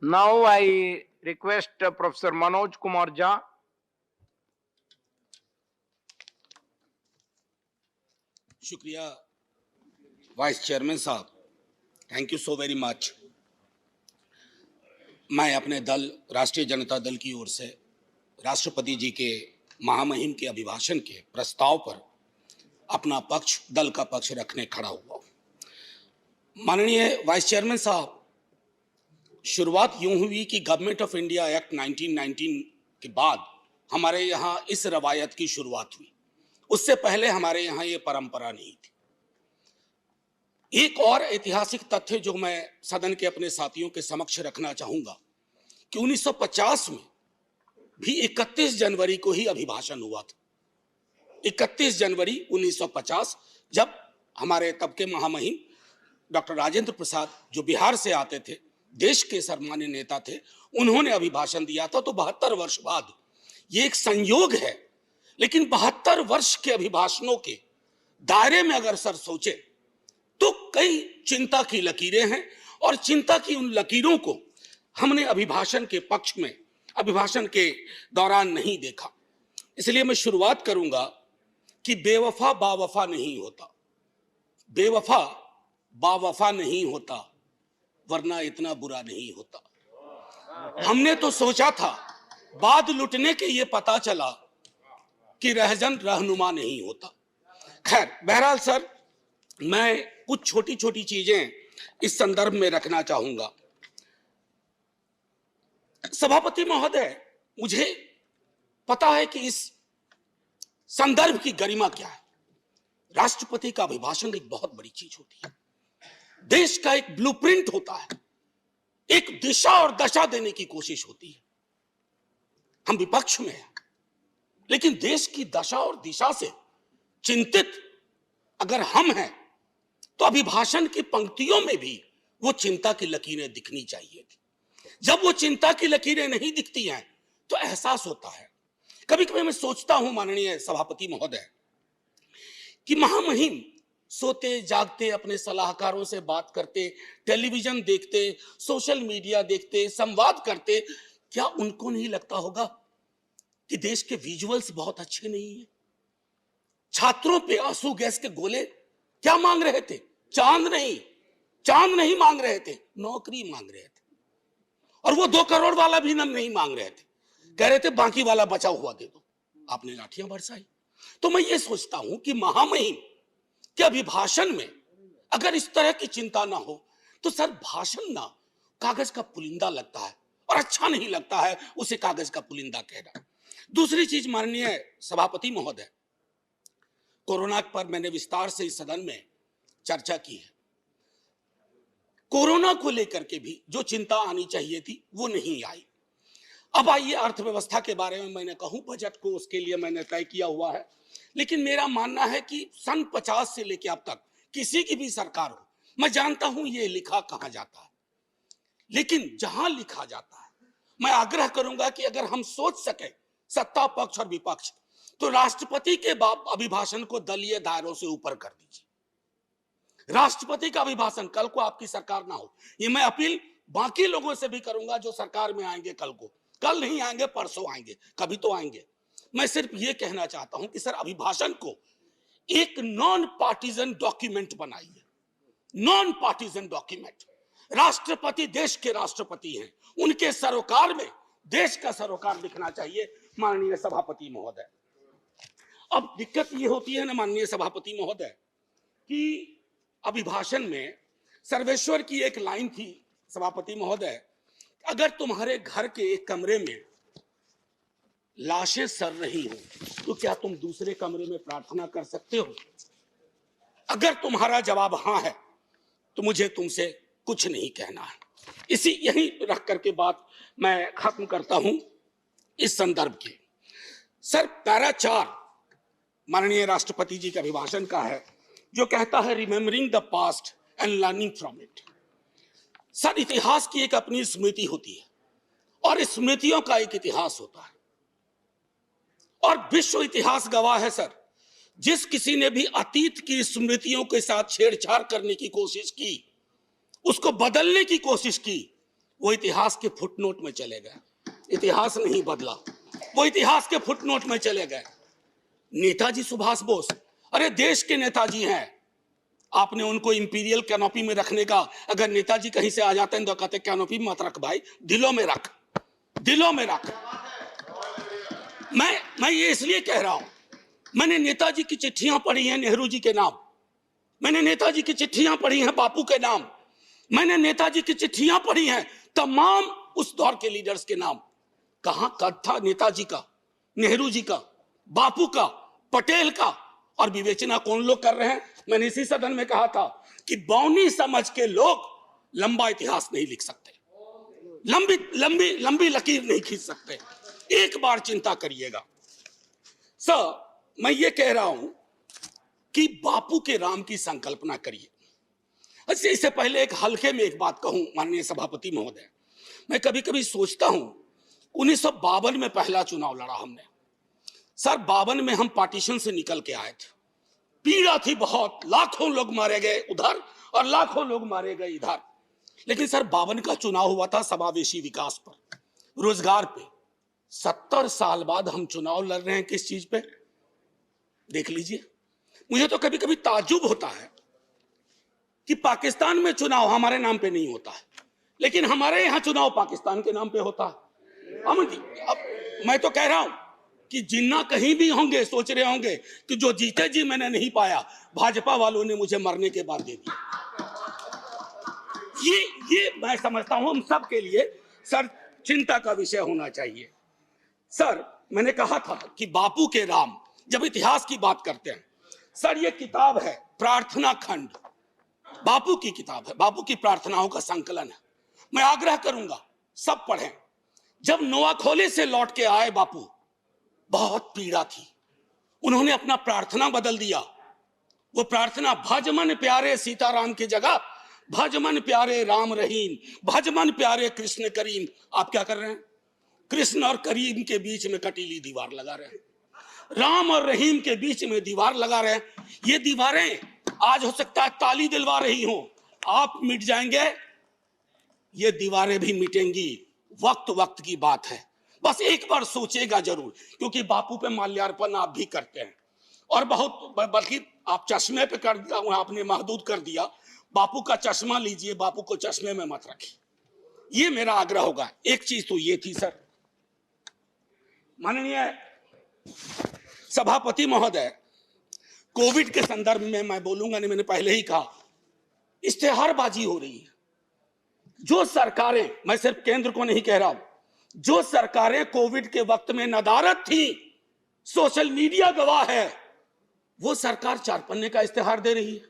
Now I request Professor Manoj Kumar Jha. शुक्रिया vice chairman साहब, thank you so very much. मैं अपने दल राष्ट्रीय जनता दल की ओर से राष्ट्रपति जी के महामहिम के अभिभाषण के प्रस्ताव पर अपना पक्ष, दल का पक्ष रखने खड़ा हुआ। माननीय वाइस चेयरमैन साहब, शुरुआत यूं हुई कि गवर्नमेंट ऑफ इंडिया एक्ट 1919 के बाद हमारे यहाँ इस रवायत की शुरुआत हुई। उससे पहले हमारे यहाँ ये परंपरा नहीं थी। एक और ऐतिहासिक तथ्य जो मैं सदन के अपने साथियों के समक्ष रखना चाहूंगा कि 1950 में भी 31 जनवरी को ही अभिभाषण हुआ था। 31 जनवरी 1950, जब हमारे तब के महामहिम डॉक्टर राजेंद्र प्रसाद, जो बिहार से आते थे, देश के सर्वमान्य नेता थे, उन्होंने अभिभाषण दिया था। तो 72 वर्ष बाद ये एक संयोग है, लेकिन 72 वर्ष के अभिभाषणों के दायरे में अगर सर सोचे तो कई चिंता की लकीरें हैं, और चिंता की उन लकीरों को हमने अभिभाषण के पक्ष में, अभिभाषण के दौरान नहीं देखा। इसलिए मैं शुरुआत करूंगा कि बेवफा बावफा नहीं होता, बेवफा बावफा नहीं होता, वरना इतना बुरा नहीं होता। हमने तो सोचा था, बाद लुटने के ये पता चला कि रहजन रहनुमा नहीं होता। खैर, बहरहाल सर, मैं कुछ छोटी छोटी चीजें इस संदर्भ में रखना चाहूंगा। सभापति महोदय, मुझे पता है कि इस संदर्भ की गरिमा क्या है। राष्ट्रपति का अभिभाषण एक बहुत बड़ी चीज होती है, देश का एक ब्लूप्रिंट होता है, एक दिशा और दशा देने की कोशिश होती है। हम विपक्ष में हैं, लेकिन देश की दशा और दिशा से चिंतित अगर हम हैं तो अभिभाषण की पंक्तियों में भी वो चिंता की लकीरें दिखनी चाहिए थी। जब वो चिंता की लकीरें नहीं दिखती हैं तो एहसास होता है। कभी कभी मैं सोचता हूं माननीय सभापति महोदय कि महामहिम सोते जागते अपने सलाहकारों से बात करते, टेलीविजन देखते, सोशल मीडिया देखते, संवाद करते, क्या उनको नहीं लगता होगा कि देश के विजुअल्स बहुत अच्छे नहीं है? छात्रों पे आंसू गैस के गोले क्या मांग रहे थे? चांद नहीं मांग रहे थे, नौकरी मांग रहे थे। और वो 2 करोड़ वाला भी नहीं मांग रहे थे, कह रहे थे बाकी वाला बचा हुआ दे दो। आपने लाठियां बरसाई। तो मैं ये सोचता हूं कि महामहिम के अभिभाषण में अगर इस तरह की चिंता ना हो तो सर, भाषण ना कागज का पुलिंदा लगता है, और अच्छा नहीं लगता है उसे कागज का पुलिंदा कहना। दूसरी चीज माननीय सभापति महोदय, कोरोना पर मैंने विस्तार से इस सदन में चर्चा की है। कोरोना को लेकर के भी जो चिंता आनी चाहिए थी वो नहीं आई। अब आइए अर्थव्यवस्था के बारे में मैंने कहूं, बजट को उसके लिए मैंने तय किया हुआ है, लेकिन मेरा मानना है कि सन 50 से लेकर अब तक किसी की भी सरकार हो, मैं जानता हूं ये लिखा कहां जाता है, लेकिन जहां लिखा जाता है मैं आग्रह करूंगा कि अगर हम सोच सके, सत्ता पक्ष और विपक्ष, तो राष्ट्रपति के अभिभाषण को दलीय दायरों से ऊपर कर दीजिए। राष्ट्रपति का अभिभाषण, कल को आपकी सरकार ना हो, ये मैं अपील बाकी लोगों से भी करूंगा जो सरकार में आएंगे कल को, कल नहीं आएंगे परसों आएंगे, कभी तो आएंगे। मैं सिर्फ ये कहना चाहता हूं कि सर, अभिभाषण को एक नॉन पार्टीजन डॉक्यूमेंट बनाइए, नॉन पार्टीजन डॉक्यूमेंट। राष्ट्रपति देश के राष्ट्रपति हैं, उनके सरोकार में देश का सरोकार दिखना चाहिए माननीय सभापति महोदय। अब दिक्कत ये होती है ना माननीय सभापति महोदय कि अभिभाषण में सर्वेश्वर की एक लाइन थी, सभापति महोदय, अगर तुम्हारे घर के एक कमरे में लाशें सड़ रही हो तो क्या तुम दूसरे कमरे में प्रार्थना कर सकते हो? अगर तुम्हारा जवाब हां है तो मुझे तुमसे कुछ नहीं कहना है। इसी यही रख करके बात मैं खत्म करता हूं इस संदर्भ की। सर, पैरा 4 माननीय राष्ट्रपति जी के अभिभाषण का है, जो कहता है remembering the past and learning from it. Sir, इतिहास की एक अपनी स्मृति होती है और स्मृतियों का एक इतिहास होता है, और विश्व इतिहास गवाह है सर, जिस किसी ने भी अतीत की स्मृतियों के साथ छेड़छाड़ करने की कोशिश की, उसको बदलने की कोशिश की, वो इतिहास के फुटनोट में चले गए। इतिहास नहीं बदला, वो इतिहास के फुटनोट में चले गए। नेताजी सुभाष बोस, अरे देश के नेताजी हैं, आपने उनको इंपीरियल कैनोपी में रखने का, अगर नेताजी कहीं से आ जाते हैं तो कहते कैनोपी मत रख भाई, दिलों में रख, दिलों में रख। मैं ये इसलिए कह रहा हूं, मैंने नेताजी की चिट्ठियां पढ़ी हैं नेहरू जी के नाम, मैंने नेताजी की चिट्ठियां पढ़ी हैं बापू के नाम, मैंने नेताजी की चिट्ठियां पढ़ी हैं तमाम उस दौर के लीडर्स के नाम। कहां कद था नेताजी का, नेहरू जी का, बापू का, पटेल का, और विवेचना कौन लोग कर रहे हैं? मैंने इसी सदन में कहा था कि बौनी समझ के लोग लंबा इतिहास नहीं लिख सकते, लंबी लंबी लंबी लकीर नहीं खींच सकते। एक बार चिंता करिएगा सर, मैं ये कह रहा हूं कि बापू के राम की संकल्पना करिए। अच्छा, इससे पहले एक हल्के में एक बात कहूं माननीय सभापति महोदय, मैं कभी कभी सोचता हूं 1952 में पहला चुनाव लड़ा हमने सर, 52 में हम पार्टीशन से निकल के आए थे, पीड़ा थी बहुत, लाखों लोग मारे गए उधर और लाखों लोग मारे गए इधर। लेकिन सर 52 का चुनाव हुआ था समावेशी विकास पर, रोजगार पे। 70 साल बाद हम चुनाव लड़ रहे हैं किस चीज पे? देख लीजिए। मुझे तो कभी कभी ताज्जुब होता है कि पाकिस्तान में चुनाव हमारे नाम पे नहीं होता है, लेकिन हमारे यहां चुनाव पाकिस्तान के नाम पे होता है। अब मैं तो कह रहा हूं कि जिन्ना कहीं भी होंगे सोच रहे होंगे कि जो जीते जी मैंने नहीं पाया, भाजपा वालों ने मुझे मरने के बाद दे दिया। ये मैं समझता हूं हम सब के लिए सर चिंता का विषय होना चाहिए। सर मैंने कहा था कि बापू के राम, जब इतिहास की बात करते हैं सर, ये किताब है प्रार्थना खंड, बापू की किताब है, बापू की प्रार्थनाओं का संकलन है। मैं आग्रह करूंगा सब पढ़ें। जब नोआखोले से लौट के आए बापू, बहुत पीड़ा थी, उन्होंने अपना प्रार्थना बदल दिया। वो प्रार्थना भजमन प्यारे सीताराम की जगह भजमन प्यारे राम रहीम, भजमन प्यारे कृष्ण करीम। आप क्या कर रहे हैं? कृष्ण और करीम के बीच में कटीली दीवार लगा रहे हैं, राम और रहीम के बीच में दीवार लगा रहे हैं। ये दीवारें आज हो सकता है ताली दिलवा रही हो, आप मिट जाएंगे, ये दीवारें भी मिटेंगी, वक्त वक्त की बात है। बस एक बार सोचेगा जरूर, क्योंकि बापू पे माल्यार्पण आप भी करते हैं और बहुत, बल्कि आप चश्मे पे कर दिया, आपने महदूद कर दिया। बापू का चश्मा लीजिए, बापू को चश्मे में मत रखिए, ये मेरा आग्रह होगा। एक चीज तो ये थी सर, माननीय सभापति महोदय, कोविड के संदर्भ में मैं बोलूंगा नहीं, मैंने पहले ही कहा, इश्तेहारबाजी हो रही है। जो सरकारें, मैं सिर्फ केंद्र को नहीं कह रहा हूं, जो सरकारें कोविड के वक्त में नदारद थी, सोशल मीडिया गवाह है, वो सरकार 4 पन्ने का इश्तेहार दे रही है।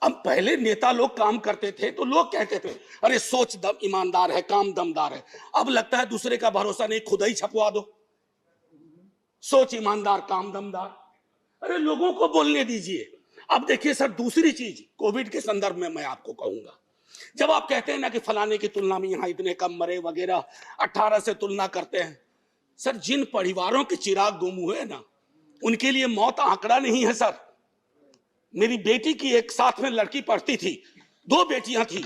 अब पहले नेता लोग काम करते थे तो लोग कहते थे अरे सोच दम ईमानदार है, काम दमदार है। अब लगता है दूसरे का भरोसा नहीं, खुद ही छपवा दो, सोच ईमानदार काम दमदार। अरे लोगों को बोलने दीजिए। अब देखिए सर, दूसरी चीज कोविड के संदर्भ में मैं आपको कहूंगा, जब आप कहते हैं ना कि फलाने की तुलना में यहां इतने कम मरे वगैरह, 18 से तुलना करते हैं, सर जिन परिवारों के चिराग गुम हुए ना, उनके लिए मौत आंकड़ा नहीं है सर। मेरी बेटी की एक साथ में लड़की पढ़ती थी, 2 बेटियां थी,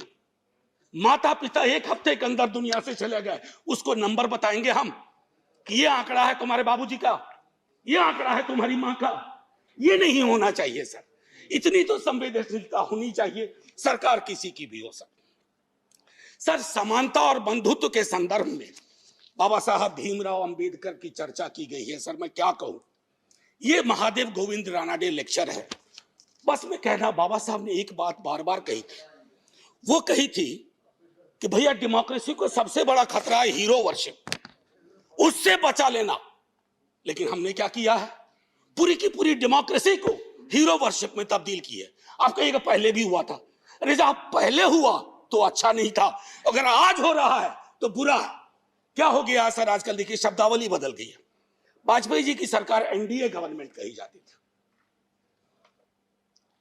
माता पिता 1 हफ्ते के अंदर दुनिया से चले गए। उसको नंबर बताएंगे हम कि ये आंकड़ा है तुम्हारे बाबूजी का, ये आंकड़ा है तुम्हारी मां का। ये नहीं होना चाहिए सर, इतनी तो संवेदनशीलता होनी चाहिए, सरकार किसी की भी हो सकती। सर समानता और बंधुत्व के संदर्भ में बाबा साहब भीमराव अंबेडकर की चर्चा की गई है। सर मैं क्या कहूं, ये महादेव गोविंद रानाडे लेक्चर है। बस मैं कहना, बाबा साहब ने एक बात बार बार कही थी, वो कही थी कि भैया डेमोक्रेसी को सबसे बड़ा खतरा है हीरो वर्शिप, उससे बचा लेना। लेकिन हमने क्या किया है, पूरी की पूरी डेमोक्रेसी को हीरो वर्शिप में तब्दील की है। आप कहिएगा पहले भी हुआ था, अरे जब पहले हुआ तो अच्छा नहीं था, अगर आज हो रहा है तो बुरा है। क्या हो गया सर, आजकल देखिए शब्दावली बदल गई है। वाजपेयी जी की सरकार एनडीए गवर्नमेंट कही जाती थी,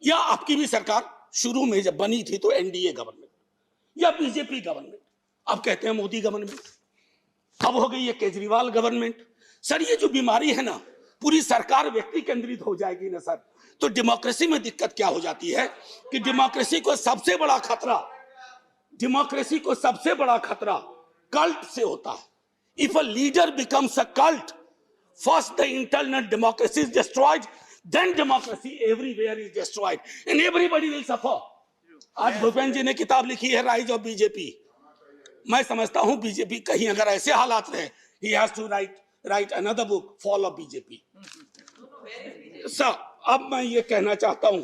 या आपकी भी सरकार शुरू में जब बनी थी तो एनडीए गवर्नमेंट या बीजेपी गवर्नमेंट, अब कहते हैं मोदी गवर्नमेंट, अब हो गई ये केजरीवाल गवर्नमेंट। सर ये जो बीमारी है ना, पूरी सरकार व्यक्ति केंद्रित हो जाएगी ना सर, तो डेमोक्रेसी में दिक्कत क्या हो जाती है कि डेमोक्रेसी को सबसे बड़ा खतरा डेमोक्रेसी को सबसे बड़ा खतरा कल्ट से होता है. If a leader becomes a cult, first the internal democracy is destroyed, then democracy everywhere is destroyed and everybody will suffer. आज भूपेंद्र जी ने किताब लिखी है राइज ऑफ बीजेपी. मैं समझता हूं बीजेपी कहीं अगर ऐसे हालात रहे, he has to write another book, fall of BJP. Sir अब मैं ये कहना चाहता हूं,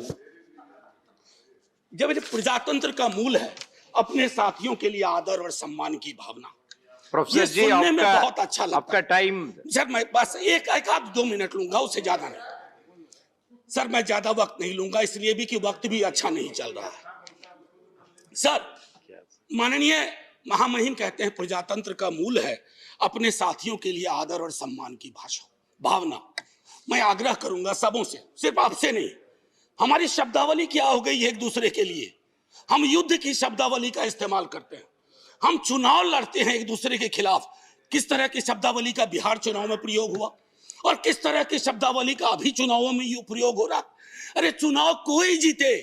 जब प्रजातंत्र का मूल है अपने साथियों के लिए आदर और सम्मान की भावना. प्रोफेसर जी सुनने में बहुत अच्छा लगता आपका टाइम. सर मैं बस एक आध 2 मिनट लूंगा, उससे ज्यादा नहीं. सर मैं ज्यादा वक्त नहीं लूंगा, इसलिए भी कि वक्त भी अच्छा नहीं चल रहा है. सर माननीय महामहिम कहते हैं प्रजातंत्र का मूल है अपने साथियों के लिए आदर और सम्मान की भावना. मैं आग्रह करूंगा सबों से, सिर्फ आपसे नहीं, हमारी शब्दावली क्या हो गई है एक दूसरे के लिए. हम युद्ध की शब्दावली का इस्तेमाल करते हैं, हम चुनाव लड़ते हैं एक दूसरे के खिलाफ. किस तरह की शब्दावली का बिहार चुनाव में प्रयोग हुआ और किस तरह की शब्दावली का अभी चुनावों में प्रयोग हो रहा. अरे चुनाव कोई जीते,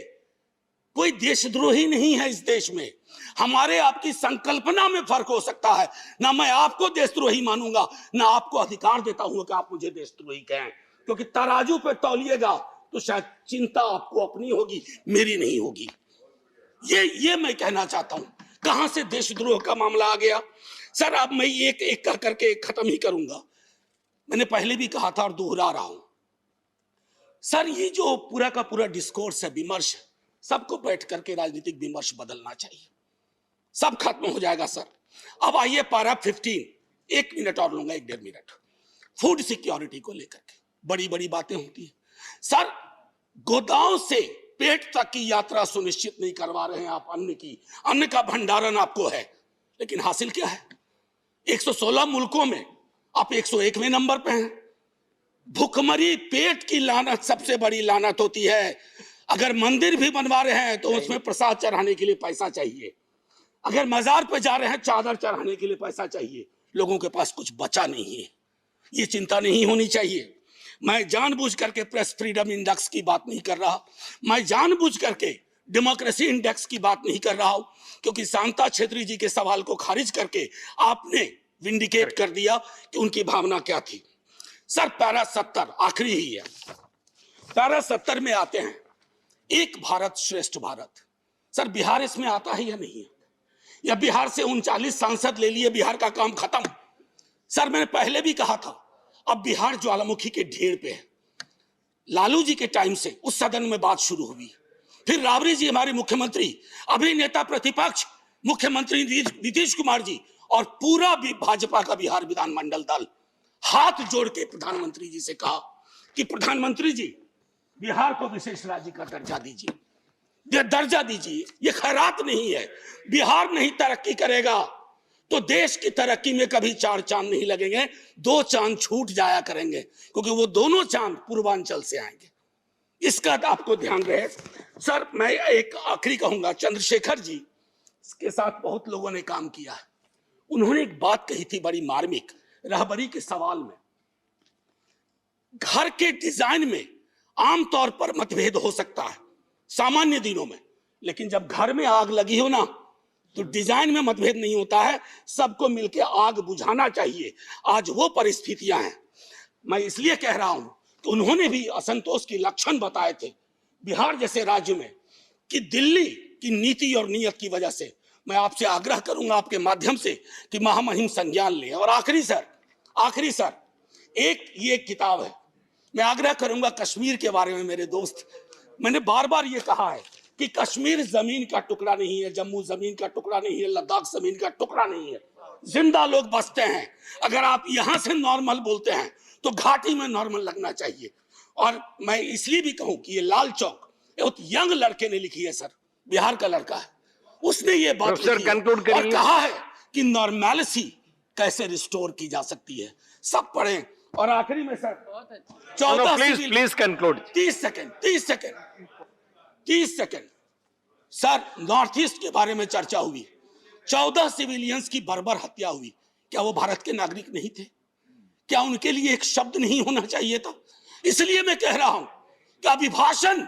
कोई देशद्रोही नहीं है इस देश में. हमारे आपकी संकल्पना में फर्क हो सकता है. ना मैं आपको देशद्रोही मानूंगा, ना आपको अधिकार देता हूं कि आप मुझे देशद्रोही कहें, क्योंकि तराजू पे तौलिएगा तो शायद चिंता आपको अपनी होगी, मेरी नहीं होगी. ये मैं कहना चाहता हूं. कहां से देशद्रोह का मामला आ गया. सर अब मैं एक एक कर करके खत्म ही करूंगा. मैंने पहले भी कहा था और दोहरा रहा हूं. सर ये जो पूरा का पूरा डिस्कोर्स है, विमर्श, सबको बैठ करके राजनीतिक विमर्श बदलना चाहिए. सब खत्म हो जाएगा सर. अब आइए पारा 15, 1 मिनट और लूंगा, 1-1.5 मिनट. फूड सिक्योरिटी को लेकर के बड़ी बड़ी बातें होती है. सर गोदाम से पेट तक की यात्रा सुनिश्चित नहीं करवा रहे हैं आप. अन्न का भंडारण आपको है, लेकिन हासिल क्या है. 116 मुल्कों में आप 101वें नंबर पे हैं. भूखमरी, पेट की लानत सबसे बड़ी लानत होती है. अगर मंदिर भी बनवा रहे हैं तो उसमें प्रसाद चढ़ाने के लिए पैसा चाहिए. अगर मजार पे जा रहे हैं चादर चढ़ाने के लिए पैसा चाहिए. लोगों के पास कुछ बचा नहीं है. ये चिंता नहीं होनी चाहिए. मैं जानबूझ करके प्रेस फ्रीडम इंडेक्स की बात नहीं कर रहा, मैं जानबूझ करके डेमोक्रेसी इंडेक्स की बात नहीं कर रहा हूं, क्योंकि शांता छेत्री जी के सवाल को खारिज करके आपने विंडिकेट कर दिया कि उनकी भावना क्या थी. सर पैरा 70 आखिरी ही है. पैरा 70 में आते हैं एक भारत श्रेष्ठ भारत. सर बिहार इसमें आता है या नहीं है, या बिहार से 39 सांसद ले लिए, बिहार का काम खत्म. सर मैंने पहले भी कहा था, अब बिहार ज्वालामुखी के ढेर पे है. लालू जी के टाइम से उस सदन में बात शुरू हुई, फिर राबड़ी जी हमारे मुख्यमंत्री, अभी नेता प्रतिपक्ष मुख्यमंत्री नीतीश कुमार जी और पूरा भी भाजपा का बिहार विधानमंडल दल हाथ जोड़ के प्रधानमंत्री जी से कहा कि प्रधानमंत्री जी बिहार को विशेष राज्य का दर्जा दीजिए. ये खैरात नहीं है. बिहार नहीं तरक्की करेगा तो देश की तरक्की में कभी 4 चांद नहीं लगेंगे, 2 चांद छूट जाया करेंगे, क्योंकि वो दोनों चांद पूर्वांचल से आएंगे. इसका आपको ध्यान रहे. सर मैं एक आखिरी कहूंगा, चंद्रशेखर जी के साथ बहुत लोगों ने काम किया है. उन्होंने एक बात कही थी बड़ी मार्मिक, रहबरी के सवाल में. घर के डिजाइन में आमतौर पर मतभेद हो सकता है सामान्य दिनों में, लेकिन जब घर में आग लगी हो ना तो डिजाइन में मतभेद नहीं होता है, सबको मिलकर आग बुझाना चाहिए. आज वो परिस्थितियां हैं. मैं इसलिए कह रहा हूं कि उन्होंने भी असंतोष की लक्षण बताए थे बिहार जैसे राज्य में, कि दिल्ली की नीति और नीयत की वजह से. मैं आपसे आग्रह करूंगा आपके माध्यम से कि महामहिम संज्ञान लें. और आखिरी सर ये किताब है, मैं आग्रह करूंगा कश्मीर के बारे में. मेरे दोस्त, मैंने बार बार ये कहा है कि कश्मीर जमीन का टुकड़ा नहीं है, जम्मू जमीन का टुकड़ा नहीं है, लद्दाख जमीन का टुकड़ा नहीं है. जिंदा लोग बसते हैं. अगर आप यहां से नॉर्मल बोलते हैं तो घाटी में नॉर्मल लगना चाहिए. और मैं इसलिए भी कहूं कि ये लाल चौक एक यंग लड़के ने लिखी है सर, बिहार का लड़का है, उसने ये बात लिखी है और कहा है कि नॉर्मैलिटी कैसे रिस्टोर की जा सकती है. सब पढ़ें. और आखिरी में sir 14 please conclude. 30 second. Sir north east के बारे में चर्चा हुई, 14 सिविलियंस की बर्बर हत्या हुई. क्या वो भारत के नागरिक नहीं थे? क्या उनके लिए एक शब्द नहीं होना चाहिए था? इसलिए मैं कह रहा हूं कि अभिभाषण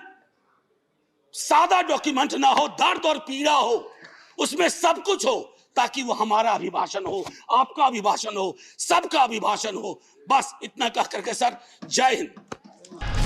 सादा डॉक्यूमेंट ना हो, दर्द और पीड़ा हो, उसमें सब कुछ हो, ताकि वो हमारा अभिभाषण हो, आपका अभिभाषण हो, सबका अभिभाषण हो। बस इतना कह करके सर, जय हिंद।